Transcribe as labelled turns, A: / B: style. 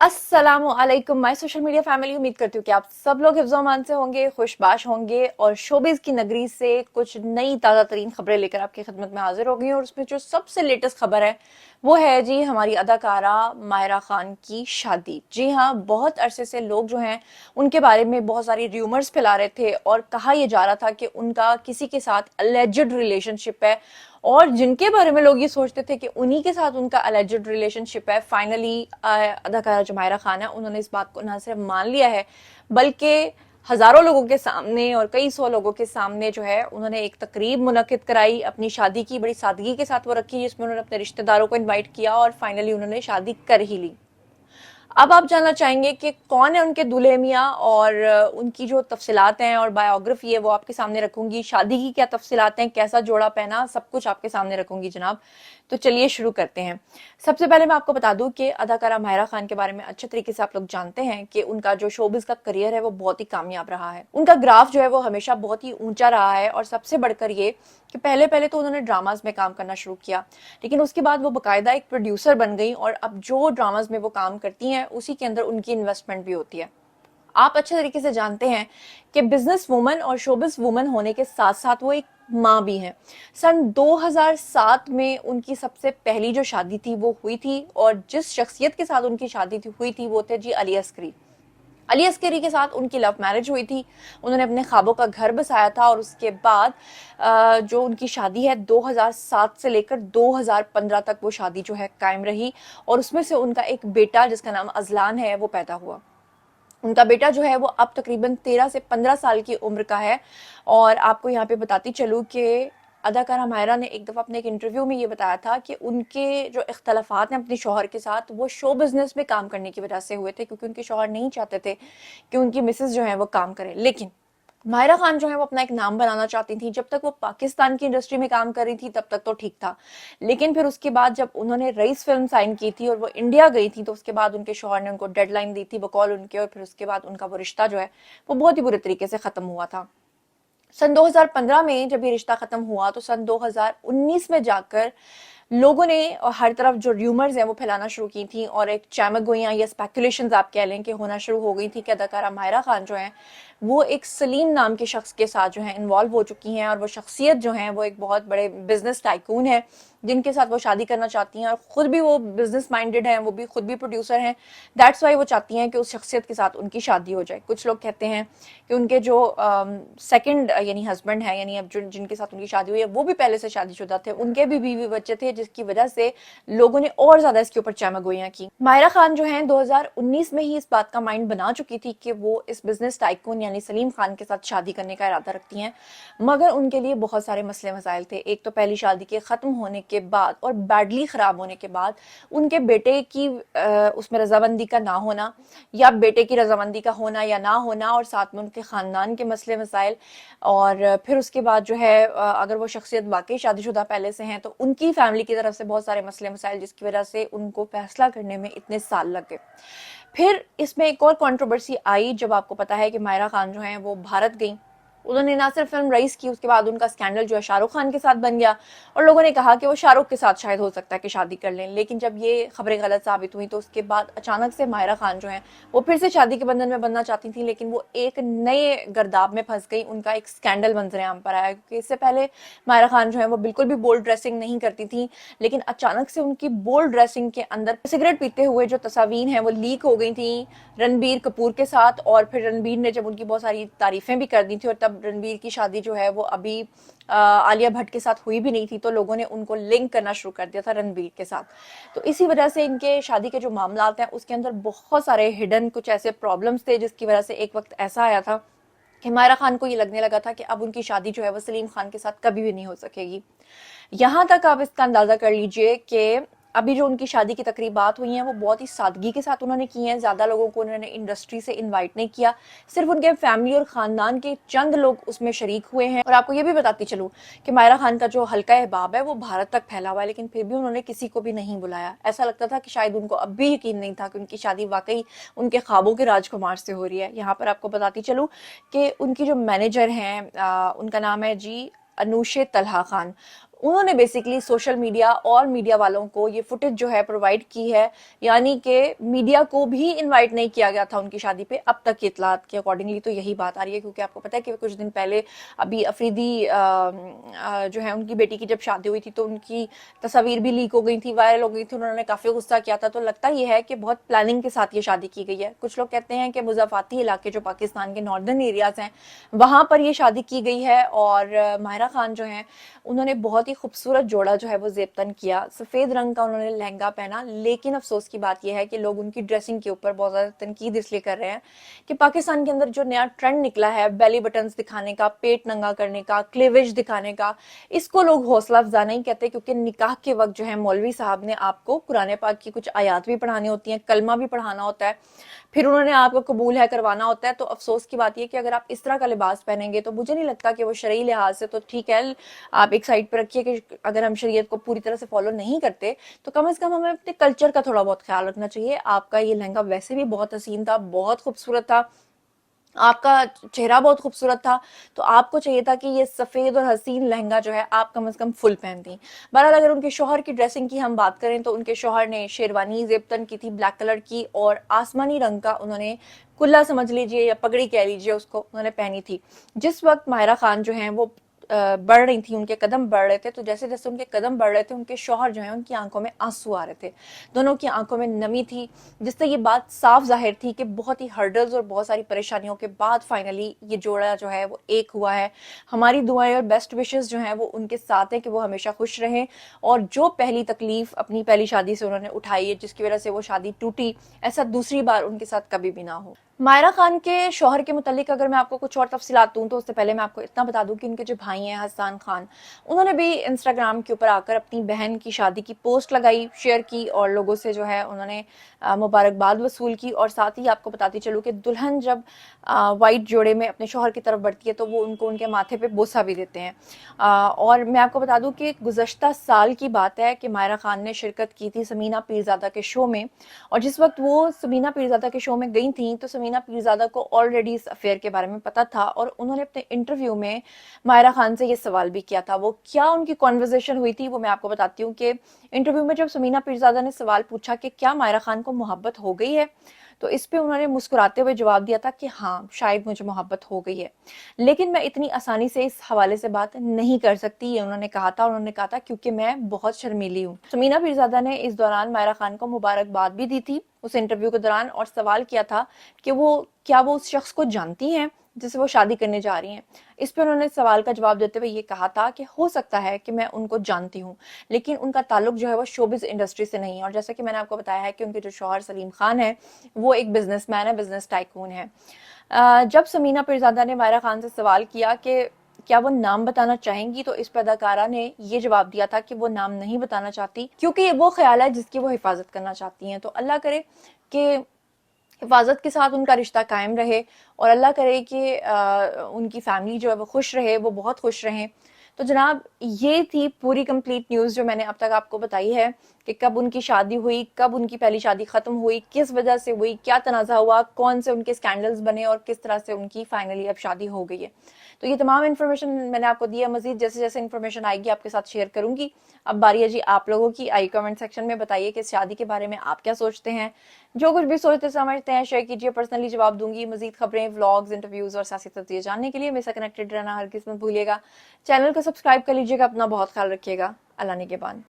A: अस्सलामुअलैकुम my social media family. उम्मीद करती हूँ कि आप सब लोग हिफ्ज़-ओ-अमान से होंगे, खुशबाश होंगे और शोबिज़ की नगरी से कुछ नई ताज़ा तरीन खबरें लेकर आपकी खिदमत में हाजिर हो गई हूँ। और उसमें जो सबसे लेटेस्ट खबर है वो है जी हमारी अदाकारा मायरा खान की शादी। जी हाँ, बहुत अरसे से लोग जो हैं उनके बारे में बहुत सारी र्यूमर्स फैला रहे थे और कहा यह जा रहा था कि उनका किसी के साथ अलेज्ड रिलेशनशिप है। और जिनके बारे में लोग ये सोचते थे कि उन्हीं के साथ उनका अलेज्ड रिलेशनशिप है, फाइनली अदाकारा जो मायरा खान है उन्होंने इस बात को न सिर्फ मान लिया है बल्कि हजारों लोगों के सामने और कई सौ लोगों के सामने जो है उन्होंने एक तकरीब मुनक्किद कराई। अपनी शादी की बड़ी सादगी के साथ वो रखी, जिसमें उन्होंने अपने रिश्तेदारों को इनवाइट किया और फाइनली उन्होंने शादी कर ही ली। अब आप जानना चाहेंगे कि कौन है उनके दूल्हे मियाँ और उनकी जो तफसीलात हैं और बायोग्राफी है वो आपके सामने रखूंगी। शादी की क्या तफसीलात हैं, कैसा जोड़ा पहना, सब कुछ आपके सामने रखूंगी जनाब। तो चलिए शुरू करते हैं। सबसे पहले मैं आपको बता दूं कि अदाकारा मायरा खान के बारे में अच्छे तरीके से आप लोग जानते हैं कि उनका जो शोबिज का करियर है वो बहुत ही कामयाब रहा है। उनका ग्राफ जो है वो हमेशा बहुत ही ऊंचा रहा है और सबसे बढ़कर ये कि पहले पहले तो उन्होंने ड्रामाज में काम करना शुरू किया, लेकिन उसके बाद वो बाकायदा एक प्रोड्यूसर बन गई और अब जो ड्रामाज में वो काम करती हैं उसी के अंदर उनकी इन्वेस्टमेंट भी होती है। आप अच्छे तरीके से जानते हैं कि बिजनेस वुमन और शोबिस वुमन होने के साथ साथ वो एक माँ भी हैं। सन 2007 में उनकी सबसे पहली जो शादी थी वो हुई थी और जिस शख्सियत के साथ उनकी शादी हुई थी वो थे जी अली अस्करी। अली अस्करी के साथ उनकी लव मैरिज हुई थी। उन्होंने अपने ख्वाबों का घर बसाया था और उसके बाद जो उनकी शादी है 2007 से लेकर 2015 तक वो शादी जो है कायम रही और उसमें से उनका एक बेटा जिसका नाम अजलान है वो पैदा हुआ। उनका बेटा जो है वो अब तकरीबन 13 से 15 साल की उम्र का है। और आपको यहाँ पे बताती चलूँ कि अदाकारा मायरा ने एक दफ़ा अपने एक इंटरव्यू में ये बताया था कि उनके जो इख्तलाफात हैं अपने शौहर के साथ वो शो बिजनेस में काम करने की वजह से हुए थे, क्योंकि उनके शौहर नहीं चाहते थे कि उनकी मिसेस जो है वो काम करे। लेकिन मायरा खान जो है वो अपना एक नाम बनाना चाहती थी। जब तक वो पाकिस्तान की इंडस्ट्री में काम कर रही थी तब तक तो ठीक था, लेकिन फिर उसके बाद जब उन्होंने रईस फिल्म साइन की थी और वो इंडिया गई थी तो उसके बाद उनके शौहर ने उनको डेडलाइन दी थी बकौल उनके, और फिर उसके बाद उनका वो रिश्ता जो है वो बहुत ही बुरे तरीके से खत्म हुआ था। सन 2015 में जब ये रिश्ता खत्म हुआ तो सन 2019 में जाकर लोगों ने हर तरफ जो र्यूमर्स हैं वो फैलाना शुरू की थी और एक चैमगोइयाँ या स्पेकुलेशंस आप कह लें कि होना शुरू हो गई थी कि अदाकारा मायरा खान जो है वो एक सलीम नाम के शख्स के साथ जो है इन्वॉल्व हो चुकी हैं और वो शख्सियत जो है वो एक बहुत बड़े बिजनेस टाइकून है जिनके साथ वो शादी करना चाहती हैं और खुद भी वो बिजनेस माइंडेड हैं, वो भी खुद भी प्रोड्यूसर हैं। दैट्स वाई वो चाहती हैं कि उस शख्सियत के साथ उनकी शादी हो जाए। कुछ लोग कहते हैं कि उनके जो सेकंड यानी हस्बैंड है, यानी अब जिनके साथ उनकी शादी हुई है वो भी पहले से शादीशुदा थे, उनके भी बीवी बच्चे थे, जिसकी वजह से लोगों ने और ज्यादा इसके ऊपर चैमगोइयां की। मायरा खान जो है 2019 में ही इस बात का माइंड बना चुकी थी कि वो इस बिजनेस टाइकून यानी सलीम खान के साथ शादी करने का इरादा रखती हैं, मगर उनके लिए बहुत सारे मसले मसाइल थे। एक तो पहली शादी के खत्म होने के बाद और बैडली खराब होने के बाद उनके बेटे की उसमें रजामंदी का ना होना या बेटे की रजामंदी का होना या ना होना, और साथ में उनके खानदान के मसले मसाइल। और फिर उसके बाद जो है अगर वो शख्सियत वाकई शादीशुदा पहले से हैं तो उनकी फैमिली की तरफ से बहुत सारे मसले मसाइल, जिसकी वजह से उनको फैसला करने में इतने साल लग गए। फिर इसमें एक और कंट्रोवर्सी आई जब आपको पता है कि मायरा खान जो है वो भारत गई। उन्होंने ना सिर्फ फिल्म रईस की, उसके बाद उनका स्कैंडल जो है शाहरुख खान के साथ बन गया और लोगों ने कहा कि वो शाहरुख के साथ शायद हो सकता है कि शादी कर लें। लेकिन जब ये खबरें गलत साबित हुई तो उसके बाद अचानक से मायरा खान जो है वो फिर से शादी के बंधन में बनना चाहती थी, लेकिन वो एक नए गर्दाब में फंस गई। उनका एक स्कैंडल मंजरे आम पर आया, क्योंकि इससे पहले मायरा खान जो है वो बिल्कुल भी बोल्ड ड्रेसिंग नहीं करती थी, लेकिन अचानक से उनकी बोल्ड ड्रेसिंग के अंदर सिगरेट पीते हुए जो तस्वीरें हैं वो लीक हो गई थी रणबीर कपूर के साथ। और फिर रणबीर ने जब उनकी बहुत सारी तारीफें भी कर दी थी, और तब रणबीर की शादी जो है वो अभी आलिया भट्ट के साथ हुई भी नहीं थी, तो लोगों ने उनको लिंक करना शुरू कर दिया था रणबीर के साथ। तो इसी वजह से इनके शादी के जो मामलात हैं उसके अंदर बहुत सारे हिडन कुछ ऐसे प्रॉब्लम्स थे, जिसकी वजह से एक वक्त ऐसा आया था कि मायरा खान को ये लगने लगा था कि अब उनकी शादी जो है वो सलीम खान के साथ कभी भी नहीं हो सकेगी। यहाँ तक आप इसका अंदाजा कर लीजिए कि अभी जो उनकी शादी की तकरीबात हुई हैं वो बहुत ही सादगी के साथ उन्होंने की हैं। ज़्यादा लोगों को उन्होंने इंडस्ट्री से इनवाइट नहीं किया, सिर्फ उनके फैमिली और ख़ानदान के चंद लोग उसमें शरीक हुए हैं। और आपको ये भी बताती चलूँ कि मायरा खान का जो हल्का अहबाब है वो भारत तक फैला हुआ है, लेकिन फिर भी उन्होंने किसी को भी नहीं बुलाया। ऐसा लगता था कि शायद उनको अब भी यकीन नहीं था कि उनकी शादी वाकई उनके ख्वाबों के राजकुमार से हो रही है। यहाँ पर आपको बताती चलूँ कि उनकी जो मैनेजर हैं उनका नाम है जी अनुशे तलहा खान। उन्होंने बेसिकली सोशल मीडिया और मीडिया वालों को ये फुटेज जो है प्रोवाइड की है, यानी कि मीडिया को भी इनवाइट नहीं किया गया था उनकी शादी पे अब तक की इतलात के अकॉर्डिंगली। तो यही बात आ रही है, क्योंकि आपको पता है कि कुछ दिन पहले अभी अफरीदी जो है उनकी बेटी की जब शादी हुई थी तो उनकी तस्वीर भी लीक हो गई थी, वायरल हो गई थी, उन्होंने काफी गुस्सा किया था। तो लगता यह है कि बहुत प्लानिंग के साथ ये शादी की गई है। कुछ लोग कहते हैं कि मुज़ाफ़ाती इलाके जो पाकिस्तान के नॉर्दर्न एरियाज हैं वहां पर ये शादी की गई है। और माहिरा खान जो है उन्होंने बहुत ही खूबसूरत जोड़ा जो है वो जेबतन किया, सफेद रंग का उन्होंने लहंगा पहना। लेकिन अफसोस की बात यह है कि लोग उनकी ड्रेसिंग के ऊपर बहुत ज्यादा तनकीद इसलिए कर रहे हैं कि पाकिस्तान के अंदर जो नया ट्रेंड निकला है बेली बटन्स दिखाने का, पेट नंगा करने का, क्लीवेज दिखाने का, इसको लोग हौसला अफजा नहीं कहते, क्योंकि निकाह के वक्त जो है मौलवी साहब ने आपको कुरान पाक की कुछ आयात भी पढ़ानी होती हैं, कलमा भी पढ़ाना होता है, फिर उन्होंने आपको कबूल है करवाना होता है। तो अफसोस की बात यह कि अगर आप इस तरह का लिबास पहनेंगे तो मुझे नहीं लगता कि वो शरई लिहाज से तो ठीक है, आप एक साइड पर रखिए कि अगर हम शरीयत को पूरी तरह से फॉलो नहीं करते तो कम से कम हमें अपने कल्चर का थोड़ा बहुत ख्याल रखना चाहिए। आपका ये लहंगा वैसे भी बहुत हसीन था, बहुत खूबसूरत था, आपका चेहरा बहुत खूबसूरत था, तो आपको चाहिए था कि ये सफेद और हसीन लहंगा जो है आप कम से कम फुल पहनती। बहरहाल अगर उनके शौहर की ड्रेसिंग की हम बात करें तो उनके शौहर ने शेरवानी जेबतन की थी ब्लैक कलर की, और आसमानी रंग का उन्होंने कुल्ला समझ लीजिए या पगड़ी कह लीजिए उसको, उन्होंने पहनी थी। जिस वक्त माहिरा खान जो है वो बढ़ रही थी, उनके कदम बढ़ रहे थे, तो जैसे जैसे उनके कदम बढ़ रहे थे उनके शौहर जो है उनकी आंखों में आंसू आ रहे थे, दोनों की आंखों में नमी थी, जिससे ये बात साफ जाहिर थी कि बहुत ही हर्डल्स और बहुत सारी परेशानियों के बाद फाइनली ये जोड़ा जो है वो एक हुआ है। हमारी दुआएं और बेस्ट विशेस जो हैं वो उनके साथ हैं कि वो हमेशा खुश रहें, और जो पहली तकलीफ अपनी पहली शादी से उन्होंने उठाई है जिसकी वजह से वो शादी टूटी, ऐसा दूसरी बार उनके साथ कभी भी ना हो। मायरा खान के शौहर के मुतालिक अगर मैं आपको कुछ और तफसीलात दूं तो उससे पहले मैं आपको इतना बता दूं कि उनके जो भाई हैं हसन खान, उन्होंने भी इंस्टाग्राम के ऊपर आकर अपनी बहन की शादी की पोस्ट लगाई, शेयर की, और लोगों से जो है उन्होंने मुबारकबाद वसूल की। और साथ ही आपको बताती चलूँ कि दुल्हन जब वाइट जोड़े में अपने शौहर की तरफ बढ़ती है तो वो उनको उनके माथे पे बोसा भी देते हैं। और मैं आपको बता दूं कि गुज़श्ता साल की बात है कि मायरा खान ने शिरकत की थी समीना पीरज़ादा के शो में, और जिस वक्त वो समीना पीरज़ादा के शो में गई थी तो समीना पीरज़ादा को ऑलरेडी इस अफेयर के बारे में पता था, और उन्होंने अपने इंटरव्यू में मायरा खान से ये सवाल भी किया था। वो क्या उनकी कॉन्वर्जेशन हुई थी वो मैं आपको बताती हूँ कि इंटरव्यू में जब समीना पीरज़ादा ने सवाल पूछा कि क्या मायरा खान को मोहब्बत हो गई है, तो इस पे उन्होंने मुस्कुराते हुए जवाब दिया था कि हाँ शायद मुझे मोहब्बत हो गई है, लेकिन मैं इतनी आसानी से इस हवाले से बात नहीं कर सकती, ये उन्होंने कहा था। उन्होंने कहा था क्योंकि मैं बहुत शर्मीली हूँ। समीना पीरज़ादा ने इस दौरान मायरा खान को मुबारकबाद भी दी थी उस इंटरव्यू के दौरान, और सवाल किया था कि क्या वो उस शख्स को जानती हैं जिससे वो शादी करने जा रही हैं। इस पर उन्होंने सवाल का जवाब देते हुए ये कहा था कि हो सकता है कि मैं उनको जानती हूँ, लेकिन उनका ताल्लुक जो है वो शोबिज इंडस्ट्री से नहीं है। और जैसा कि मैंने आपको बताया है कि उनके जो शौहर सलीम खान है वो एक बिजनेसमैन है, बिजनेस टाइकून है। जब समीना पीरज़ादा ने मायरा खान से सवाल किया कि क्या वो नाम बताना चाहेंगी, तो इस पर अदाकारा ने ये जवाब दिया था कि वो नाम नहीं बताना चाहती, क्योंकि ये वो ख्याल है जिसकी वो हिफाजत करना चाहती हैं। तो अल्लाह करे कि हिफाजत के साथ उनका रिश्ता कायम रहे, और अल्लाह करे कि उनकी फैमिली जो है वो खुश रहे, वो बहुत खुश रहें। तो जनाब ये थी पूरी कंप्लीट न्यूज़ जो मैंने अब तक आपको बताई है कि कब उनकी शादी हुई, कब उनकी पहली शादी खत्म हुई, किस वजह से हुई, क्या तनाज़ा हुआ, कौन से उनके स्कैंडल्स बने, और किस तरह से उनकी फाइनली अब शादी हो गई है। तो ये तमाम इन्फॉर्मेशन मैंने आपको दी है। मजीद जैसे जैसे इन्फॉर्मेशन आएगी आपके साथ शेयर करूंगी। अब बारी है जी आप लोगों की, आई कमेंट सेक्शन में बताइए कि इस शादी के बारे में आप क्या सोचते हैं। जो कुछ भी सोचते समझते हैं शेयर कीजिए, पर्सनली जवाब दूंगी। मजीद खबरें, व्लॉग्स, इंटरव्यूज और सियासी तस्वीर जानने के लिए मेरे साथ कनेक्टेड रहना हरगिज़ मत भूलिएगा। चैनल को सब्सक्राइब कर लीजिएगा। अपना बहुत ख्याल रखिएगा। अल्लाह निगहबान।